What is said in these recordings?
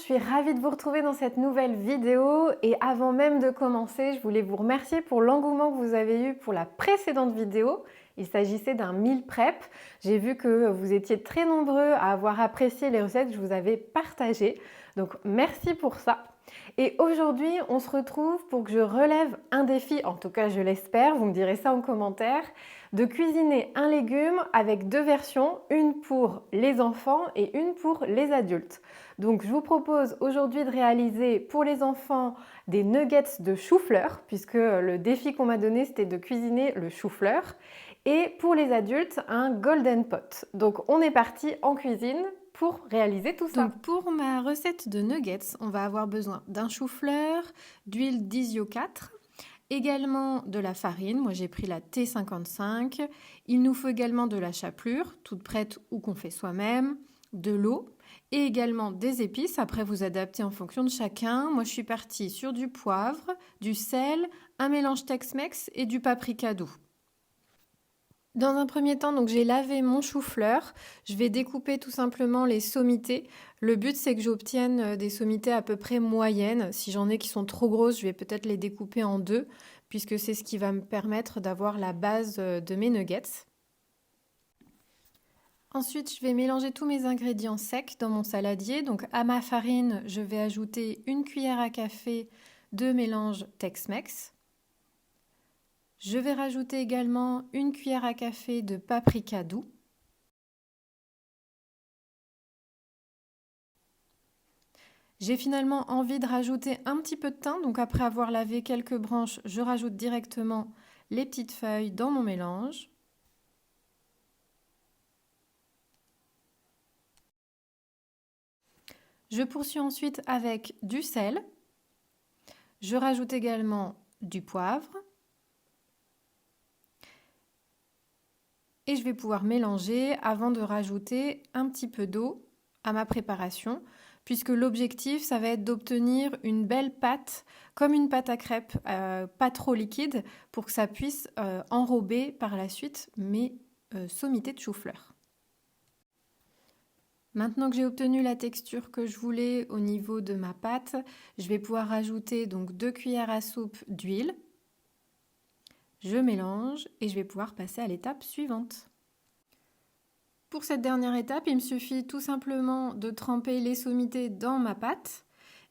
suis ravie de vous retrouver dans cette nouvelle vidéo et avant même de commencer, je voulais vous remercier pour l'engouement que vous avez eu pour la précédente vidéo. Il s'agissait d'un meal prep. J'ai vu que vous étiez très nombreux à avoir apprécié les recettes que je vous avais partagées. Donc merci pour ça. Et aujourd'hui, on se retrouve pour que je relève un défi, en tout cas je l'espère, vous me direz ça en commentaire, de cuisiner un légume avec deux versions, une pour les enfants et une pour les adultes. Donc je vous propose aujourd'hui de réaliser pour les enfants des nuggets de chou-fleur, puisque le défi qu'on m'a donné c'était de cuisiner le chou-fleur, et pour les adultes un golden pot. Donc on est parti en cuisine pour réaliser tout ça. Donc pour ma recette de nuggets, on va avoir besoin d'un chou-fleur, d'huile d'Isio 4, également de la farine, moi j'ai pris la T55, il nous faut également de la chapelure, toute prête ou qu'on fait soi-même, de l'eau et également des épices, après vous adaptez en fonction de chacun. Moi je suis partie sur du poivre, du sel, un mélange Tex-Mex et du paprika doux. Dans un premier temps, donc j'ai lavé mon chou-fleur. Je vais découper tout simplement les sommités. Le but, c'est que j'obtienne des sommités à peu près moyennes. Si j'en ai qui sont trop grosses, je vais peut-être les découper en deux, puisque c'est ce qui va me permettre d'avoir la base de mes nuggets. Ensuite, je vais mélanger tous mes ingrédients secs dans mon saladier. Donc à ma farine, je vais ajouter une cuillère à café de mélange Tex-Mex. Je vais rajouter également une cuillère à café de paprika doux. J'ai finalement envie de rajouter un petit peu de thym, donc après avoir lavé quelques branches, je rajoute directement les petites feuilles dans mon mélange. Je poursuis ensuite avec du sel. Je rajoute également du poivre. Et je vais pouvoir mélanger avant de rajouter un petit peu d'eau à ma préparation, puisque l'objectif, ça va être d'obtenir une belle pâte, comme une pâte à crêpes, pas trop liquide, pour que ça puisse enrober par la suite mes sommités de chou-fleur. Maintenant que j'ai obtenu la texture que je voulais au niveau de ma pâte, je vais pouvoir rajouter donc 2 cuillères à soupe d'huile. Je mélange et je vais pouvoir passer à l'étape suivante. Pour cette dernière étape, il me suffit tout simplement de tremper les sommités dans ma pâte.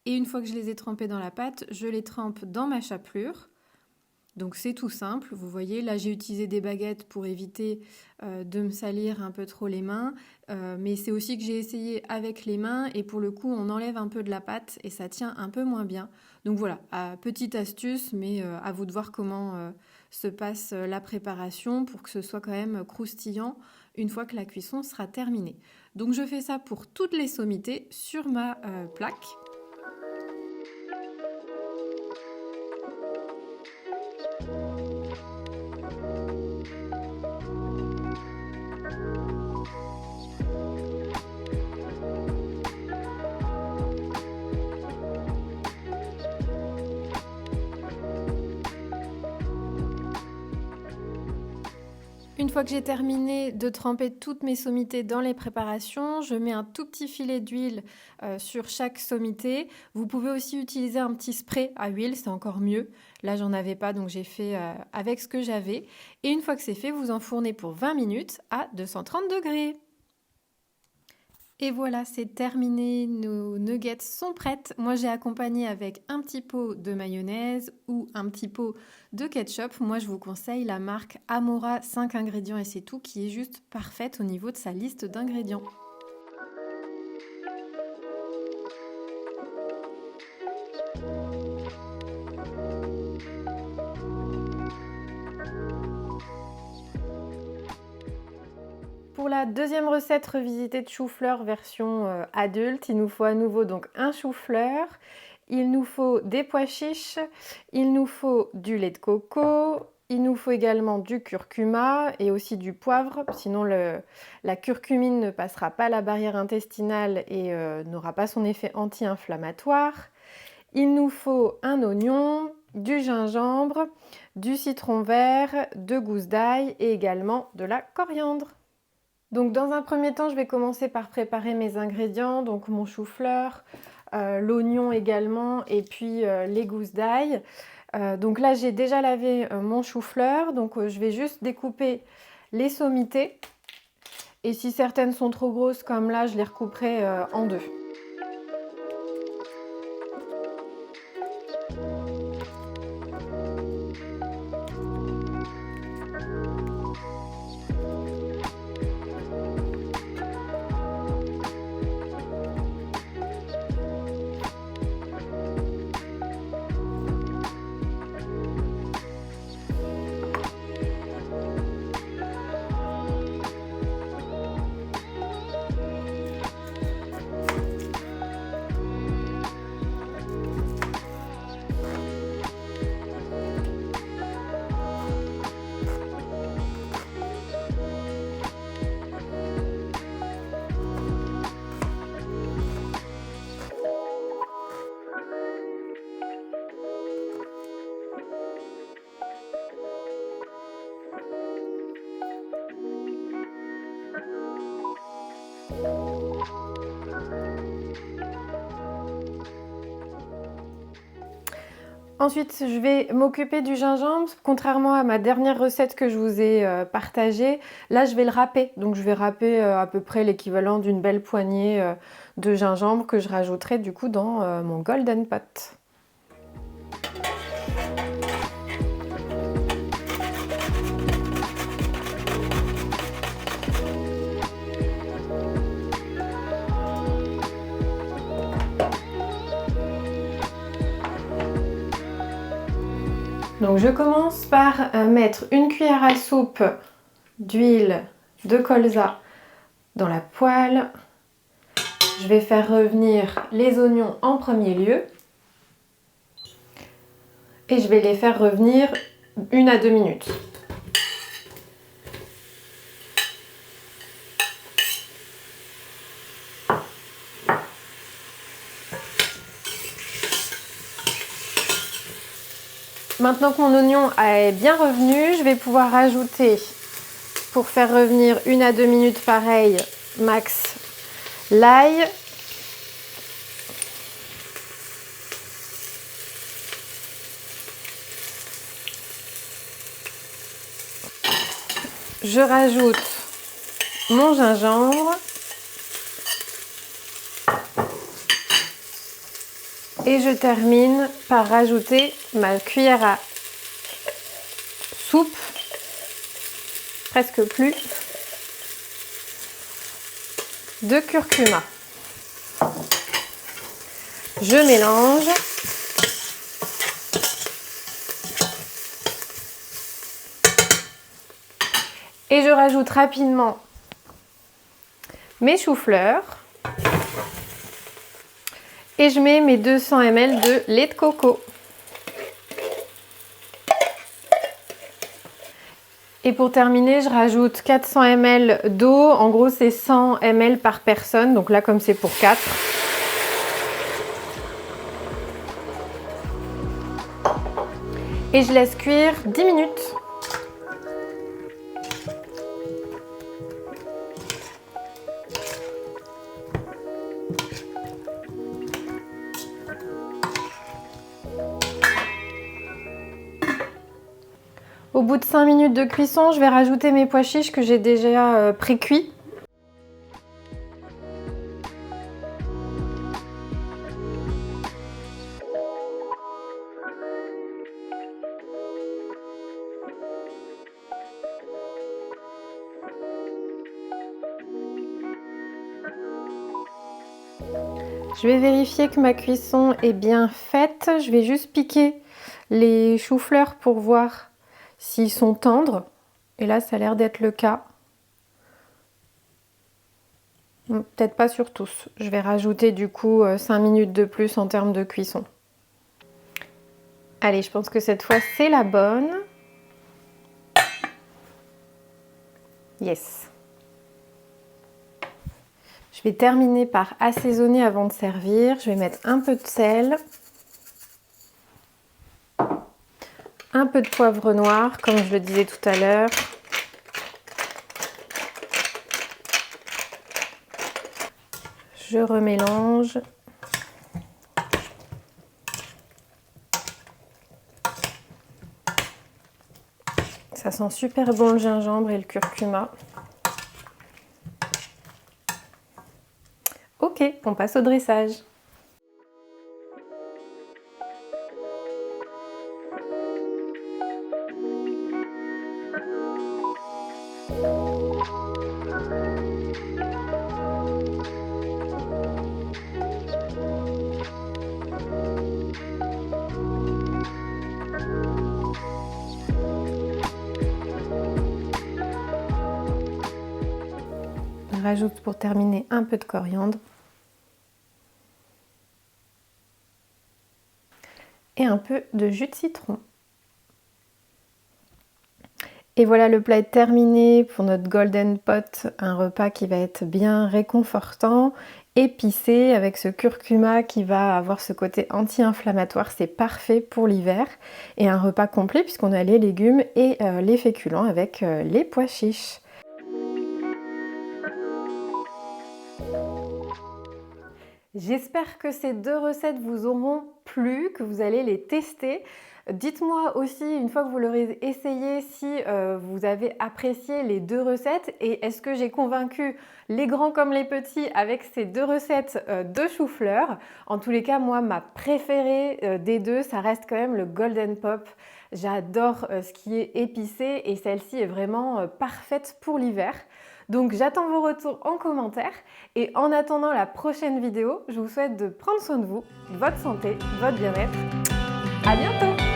Et une fois que je les ai trempées dans la pâte, je les trempe dans ma chapelure. Donc c'est tout simple, vous voyez, là j'ai utilisé des baguettes pour éviter de me salir un peu trop les mains. Mais c'est aussi que j'ai essayé avec les mains et pour le coup on enlève un peu de la pâte et ça tient un peu moins bien. Donc voilà, petite astuce, mais à vous de voir comment se passe la préparation pour que ce soit quand même croustillant une fois que la cuisson sera terminée. Donc je fais ça pour toutes les sommités sur ma plaque. Une fois que j'ai terminé de tremper toutes mes sommités dans les préparations, je mets un tout petit filet d'huile sur chaque sommité. Vous pouvez aussi utiliser un petit spray à huile, c'est encore mieux. Là, j'en avais pas, donc j'ai fait avec ce que j'avais. Et une fois que c'est fait, vous enfournez pour 20 minutes à 230 degrés. Et voilà, c'est terminé, nos nuggets sont prêtes. Moi, j'ai accompagné avec un petit pot de mayonnaise ou un petit pot de ketchup. Moi, je vous conseille la marque Amora 5 ingrédients et c'est tout, qui est juste parfaite au niveau de sa liste d'ingrédients. Pour la deuxième recette revisitée de chou-fleur version adulte, il nous faut à nouveau donc un chou-fleur, il nous faut des pois chiches, il nous faut du lait de coco, il nous faut également du curcuma et aussi du poivre, sinon la curcumine ne passera pas la barrière intestinale et n'aura pas son effet anti-inflammatoire. Il nous faut un oignon, du gingembre, du citron vert, 2 gousses d'ail et également de la coriandre. Donc dans un premier temps, je vais commencer par préparer mes ingrédients, donc mon chou-fleur, l'oignon également et puis les gousses d'ail. Donc là, j'ai déjà lavé mon chou-fleur, donc je vais juste découper les sommités. Et si certaines sont trop grosses comme là, je les recouperai en deux. Ensuite, je vais m'occuper du gingembre. Contrairement à ma dernière recette que je vous ai partagée, là je vais le râper. Donc je vais râper à peu près l'équivalent d'une belle poignée de gingembre que je rajouterai du coup dans mon golden pot. Donc je commence par mettre une cuillère à soupe d'huile de colza dans la poêle. Je vais faire revenir les oignons en premier lieu. Et je vais les faire revenir 1 à 2 minutes. Maintenant que mon oignon est bien revenu, je vais pouvoir rajouter, pour faire revenir 1 à 2 minutes pareil, max, l'ail. Je rajoute mon gingembre. Et je termine par rajouter ma cuillère à soupe, presque plus, de curcuma. Je mélange. Et je rajoute rapidement mes choux-fleurs. Et je mets mes 200 ml de lait de coco. Et pour terminer, je rajoute 400 ml d'eau. En gros, c'est 100 ml par personne. Donc là, comme c'est pour 4. Et je laisse cuire 10 minutes. Au bout de 5 minutes de cuisson, je vais rajouter mes pois chiches que j'ai déjà pré-cuits. Je vais vérifier que ma cuisson est bien faite. Je vais juste piquer les choux-fleurs pour voir s'ils sont tendres. Et là, ça a l'air d'être le cas. Peut-être pas sur tous. Je vais rajouter du coup 5 minutes de plus en termes de cuisson. Allez, je pense que cette fois, c'est la bonne. Yes. Je vais terminer par assaisonner avant de servir. Je vais mettre un peu de sel. Un peu de poivre noir, comme je le disais tout à l'heure. Je remélange. Ça sent super bon le gingembre et le curcuma. Ok, on passe au dressage. On rajoute pour terminer un peu de coriandre. Et un peu de jus de citron. Et voilà, le plat est terminé pour notre golden pot, un repas qui va être bien réconfortant, épicé avec ce curcuma qui va avoir ce côté anti-inflammatoire, c'est parfait pour l'hiver. Et un repas complet puisqu'on a les légumes et les féculents avec les pois chiches. J'espère que ces deux recettes vous auront plu, que vous allez les tester. Dites-moi aussi, une fois que vous l'aurez essayé, si vous avez apprécié les deux recettes et est-ce que j'ai convaincu les grands comme les petits avec ces deux recettes de chou-fleur. En tous les cas, moi, ma préférée des deux, ça reste quand même le Golden Pop. J'adore ce qui est épicé et celle-ci est vraiment parfaite pour l'hiver. Donc j'attends vos retours en commentaire et en attendant la prochaine vidéo, je vous souhaite de prendre soin de vous, votre santé, votre bien-être. À bientôt!